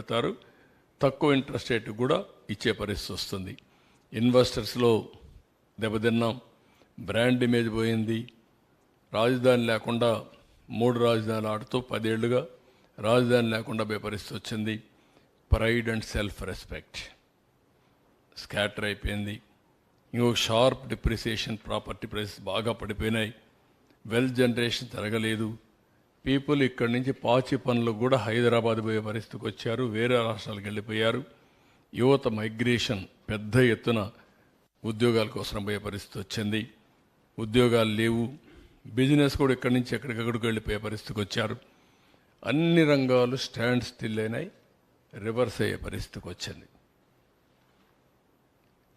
పెడతారు, తక్కువ interest rate కూడా ఇచ్చే పరిస్థితి వస్తుంది. ఇన్వెస్టర్స్లో దెబ్బతిన్నాం, బ్రాండ్ ఇమేజ్ పోయింది. రాజధాని లేకుండా 3 రాజధానులు ఆడుతూ 10 ఏళ్లుగా రాజధాని లేకుండా పోయే పరిస్థితి వచ్చింది. Pride and self respect scatter అయిపోయింది. ఇంకొక షార్ప్ డిప్రిసియేషన్, ప్రాపర్టీ ప్రైసెస్ బాగా పడిపోయినాయి. వెల్త్ జనరేషన్ జరగలేదు. పీపుల్ ఇక్కడి నుంచి పాచి పనులకు కూడా హైదరాబాద్ పోయే పరిస్థితికి వచ్చారు, వేరే రాష్ట్రాలకు వెళ్ళిపోయారు. యువత మైగ్రేషన్ పెద్ద ఎత్తున ఉద్యోగాల కోసం పోయే పరిస్థితి వచ్చింది. ఉద్యోగాలు లేవు. బిజినెస్ కూడా ఇక్కడి నుంచి ఎక్కడికక్కడికి వెళ్ళిపోయే పరిస్థితికి వచ్చారు. అన్ని రంగాలు స్టాండ్ స్టిల్ అయినాయి, రివర్స్ అయ్యే పరిస్థితికి వచ్చింది.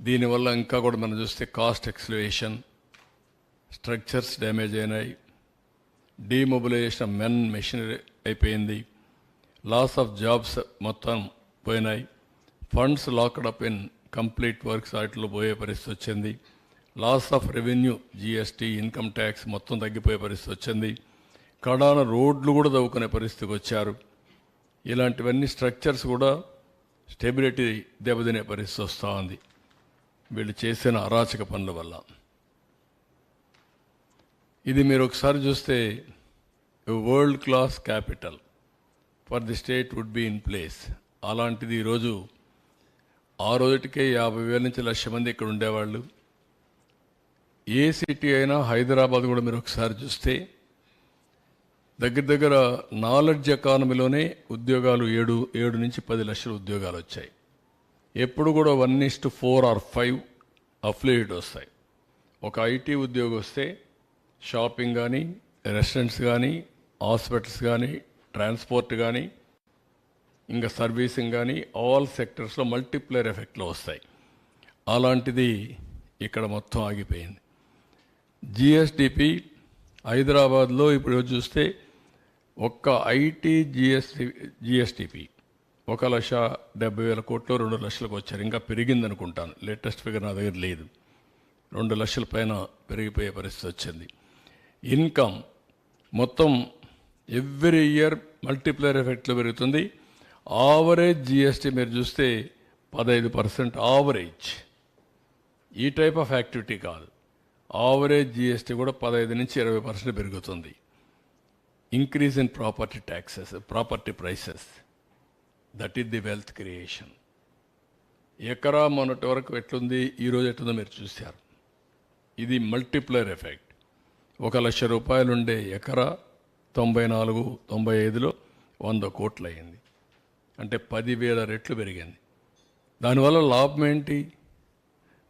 దీనివల్ల ఇంకా కూడా మనం చూస్తే కాస్ట్ ఎక్స్లవేషన్, స్ట్రక్చర్స్ డ్యామేజ్ అయినాయి, డీమొబిలైజేషన్ ఆఫ్ మెన్ మెషినరీ అయిపోయింది, లాస్ ఆఫ్ జాబ్స్ మొత్తం పోయినాయి, funds locked up in complete works వాటిలో పోయే పరిస్థితి వచ్చింది, loss of revenue, GST, income tax మొత్తం తగ్గిపోయే పరిస్థితి వచ్చింది, కడాన రోడ్లు కూడా తవ్వుకునే పరిస్థితికి వచ్చారు. ఇలాంటివన్నీ స్ట్రక్చర్స్ కూడా స్టెబిలిటీ దెబ్బతినే పరిస్థితి వస్తూ ఉంది వీళ్ళు చేసిన అరాచక పనుల వల్ల. ఇది మీరు ఒకసారి చూస్తే world class capital for the state would be in place. అలాంటిది ఈరోజు ఆ రోజుటికే 50,000 నుంచి 1,00,000 మంది ఇక్కడ ఉండేవాళ్ళు. ఏ సిటీ అయినా హైదరాబాద్ కూడా మీరు ఒకసారి చూస్తే దగ్గర దగ్గర నాలెడ్జ్ ఎకానమీలోనే ఉద్యోగాలు 7 నుంచి 10 లక్షల ఉద్యోగాలు వచ్చాయి. ఎప్పుడు కూడా 1:4 or 5 అఫ్లియేట్ వస్తాయి. ఒక ఐటీ ఉద్యోగం వస్తే షాపింగ్ కానీ, రెస్టారెంట్స్ కానీ, హాస్పిటల్స్ కానీ, ట్రాన్స్పోర్ట్ కానీ, ఇంకా సర్వీసింగ్ కానీ, ఆల్ సెక్టర్స్లో మల్టిప్లైర్ ఎఫెక్ట్లో వస్తాయి. అలాంటిది ఇక్కడ మొత్తం ఆగిపోయింది. జిఎస్డిపి హైదరాబాద్లో ఇప్పుడు చూస్తే ఒక్క ఐటీ జిఎస్టిపి 1,70,000 కోట్లు 2 లక్షలకు వచ్చారు. ఇంకా పెరిగింది అనుకుంటాను, లేటెస్ట్ ఫిగర్ నా దగ్గర లేదు. 2 లక్షల పైన పెరిగిపోయే పరిస్థితి వచ్చింది. ఇన్కమ్ మొత్తం ఎవ్రీ ఇయర్ మల్టిప్లైర్ ఎఫెక్ట్లో పెరుగుతుంది. ఆవరేజ్ జిఎస్టీ మీరు చూస్తే 15% ఆవరేజ్. ఈ టైప్ ఆఫ్ యాక్టివిటీ కాదు, ఆవరేజ్ జిఎస్టీ కూడా 15 నుంచి 20% పెరుగుతుంది. Increase in property taxes, property prices, that is the wealth creation. ఎకరా మొన్నటి వరకు ఎట్లుంది, ఈరోజు ఎట్లుందో మీరు చూశారు. ఇది మల్టిప్లైర్ ఎఫెక్ట్. 1,00,000 రూపాయలు ఉండే ఎకరా 94-95లో 100 కోట్లు అయింది. అంటే 10,000 రెట్లు పెరిగింది. దానివల్ల లాభం ఏంటి?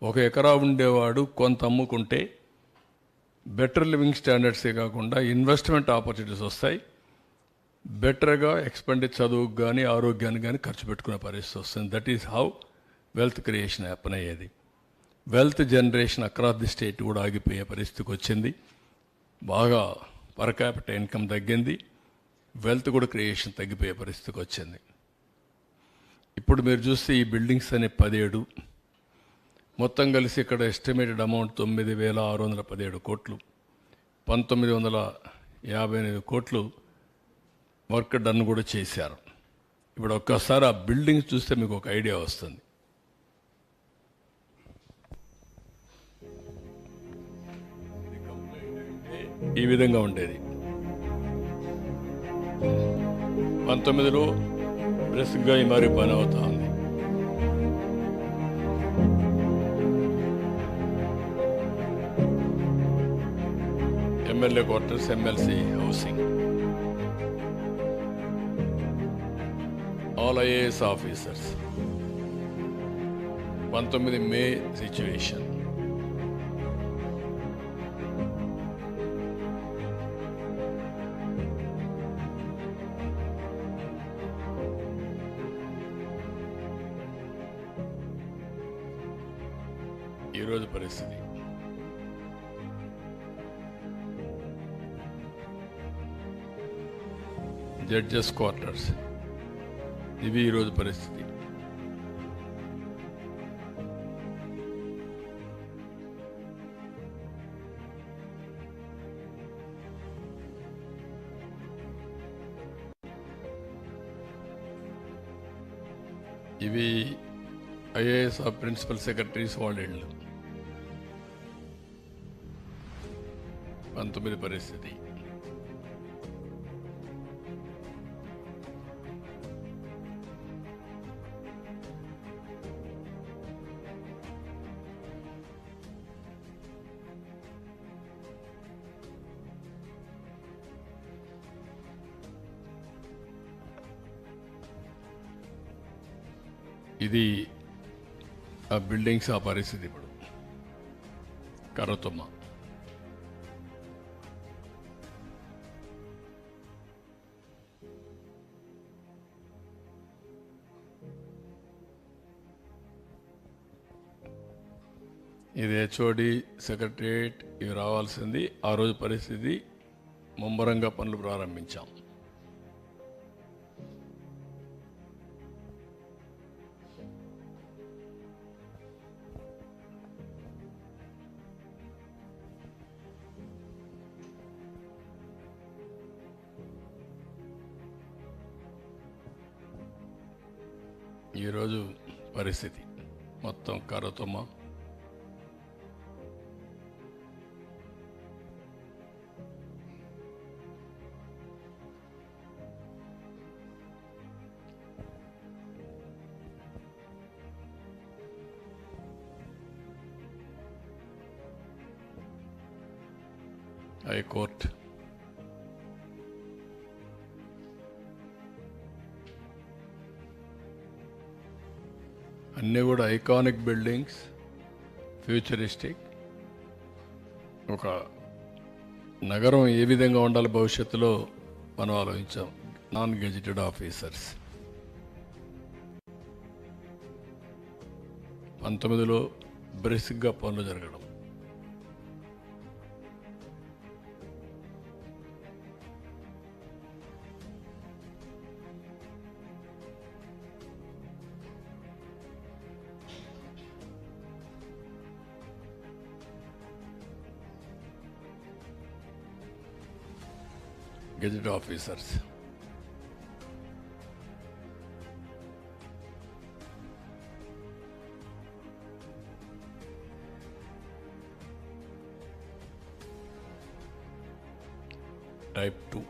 1 ఎకరా ఉండేవాడు కొంత అమ్ముకుంటే బెటర్ లివింగ్ స్టాండర్డ్సే కాకుండా ఇన్వెస్ట్మెంట్ ఆపర్చునిటీస్ వస్తాయి. బెటర్గా చదువుకు కానీ, ఆరోగ్యానికి కానీ ఖర్చు పెట్టుకునే పరిస్థితి వస్తుంది. That is how wealth creation happen అయ్యేది. Wealth generation across the state కూడా ఆగిపోయే పరిస్థితికి వచ్చింది. బాగా పర్ క్యాపిటల్ ఇన్కమ్ తగ్గింది, వెల్త్ కూడా క్రియేషన్ తగ్గిపోయే పరిస్థితికి వచ్చింది. ఇప్పుడు మీరు చూస్తే ఈ బిల్డింగ్స్ అనే 17 మొత్తం కలిసి ఇక్కడ ఎస్టిమేటెడ్ అమౌంట్ 9,617 కోట్లు, 1,958 కోట్లు వర్క్ డన్ కూడా చేశారు. ఇప్పుడు ఒక్కసారి ఆ బిల్డింగ్స్ చూస్తే మీకు ఒక ఐడియా వస్తుంది. ఈ విధంగా ఉండేది. 19లో బ్రెస్క్గా ఈ మరి పని అవుతా ఉంది. MLA quarters, MLC housing, all IAS officers. 19 మే సిచ్యువేషన్. ఈరోజు పరిస్థితి. జడ్జెస్ క్వార్టర్స్, ఇవి ఈరోజు పరిస్థితి. ఇవి ఐఏఎస్ ప్రిన్సిపల్ సెక్రటరీస్ వాళ్ళ ఇళ్ళు. 19 పరిస్థితి. ఇది ఆ బిల్డింగ్స్ ఆ పరిస్థితి. ఇప్పుడు కర్రతుమ్మ. ఇది హెచ్ఓడి సెక్రటరియట్ ఇవి రావాల్సింది. ఆ రోజు పరిస్థితి ముమ్మరంగా పనులు ప్రారంభించాం. ఈరోజు పరిస్థితి మొత్తం కర్రతుమ్మ. హైకోర్టు, అన్నీ కూడా ఐకానిక్ బిల్డింగ్స్, ఫ్యూచరిస్టిక్. ఒక నగరం ఏ విధంగా ఉండాలి భవిష్యత్తులో మనం ఆలోచించాం. నాన్ గెజిటెడ్ ఆఫీసర్స్ 19లో బ్రిస్క్గా పనులు జరగడం. Gazette officers type 2.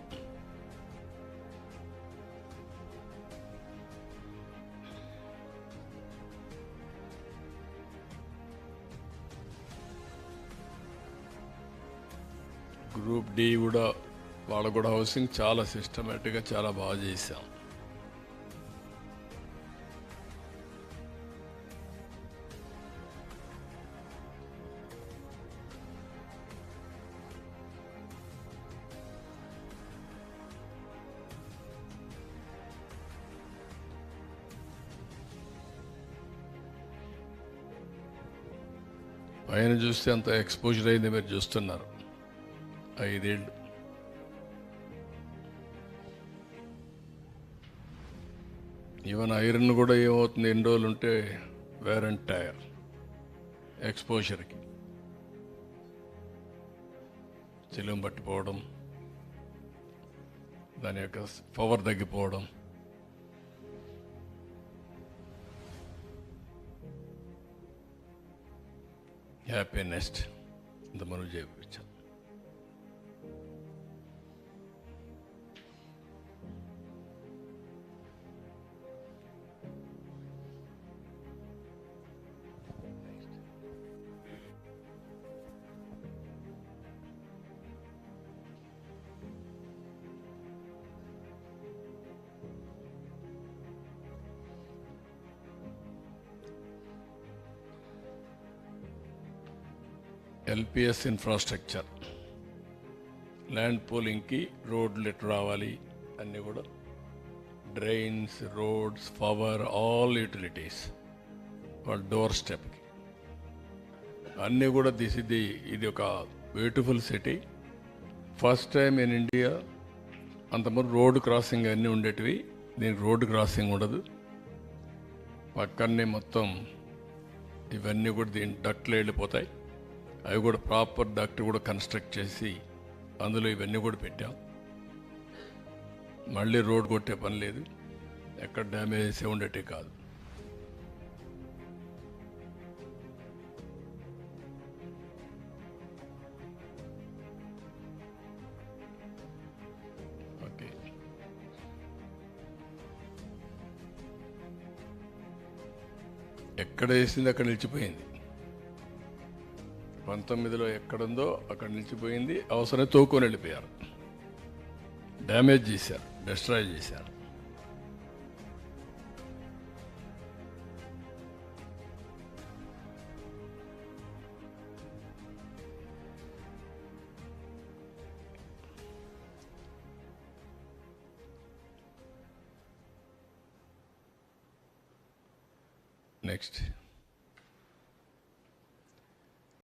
Group D కూడా వాళ్ళు కూడా హౌసింగ్ చాలా సిస్టమేటిక్గా చాలా బాగా చేశాం. పైన చూస్తే అంత ఎక్స్పోజర్ అయింది మీరు చూస్తున్నారు. 5 ఏళ్ళు. ఈవెన్ ఐరన్ కూడా ఏమవుతుంది, ఎన్ని రోజులు ఉంటే వేర్ అండ్ టైర్ ఎక్స్పోజర్కి చిలుం పట్టిపోవడం, దాని యొక్క పవర్ తగ్గిపోవడం. హ్యాపీ నెస్ట్ ఇంత మనం చేయించాం. ఎల్పిఎస్ ఇన్ఫ్రాస్ట్రక్చర్, ల్యాండ్ పూలింగ్కి రోడ్లు ఎటు రావాలి అన్నీ కూడా, drains, roads, power, all utilities వాళ్ళ డోర్ స్టెప్కి అన్నీ కూడా ఇది ఒక beautiful city. First time in India. అంతకుముందు రోడ్ క్రాసింగ్ అన్నీ ఉండేటివి, దీనికి రోడ్డు క్రాసింగ్ ఉండదు. పక్కనే మొత్తం ఇవన్నీ కూడా దీని డక్ట్లు వెళ్ళిపోతాయి. అవి కూడా ప్రాపర్ డక్ట్ కూడా కన్స్ట్రక్ట్ చేసి అందులో ఇవన్నీ కూడా పెట్టాం. మళ్ళీ రోడ్ కొట్టే పని లేదు, ఎక్కడ డ్యామేజెస్ ఉండేటే కాదు. ఎక్కడ వేసింది అక్కడ నిలిచిపోయింది. 19లో ఎక్కడుందో అక్కడ నిలిచిపోయింది. అవసరం తోకొని వెళ్ళిపోయారు, డ్యామేజ్ చేశారు, డిస్ట్రాయ్ చేశారు. నెక్స్ట్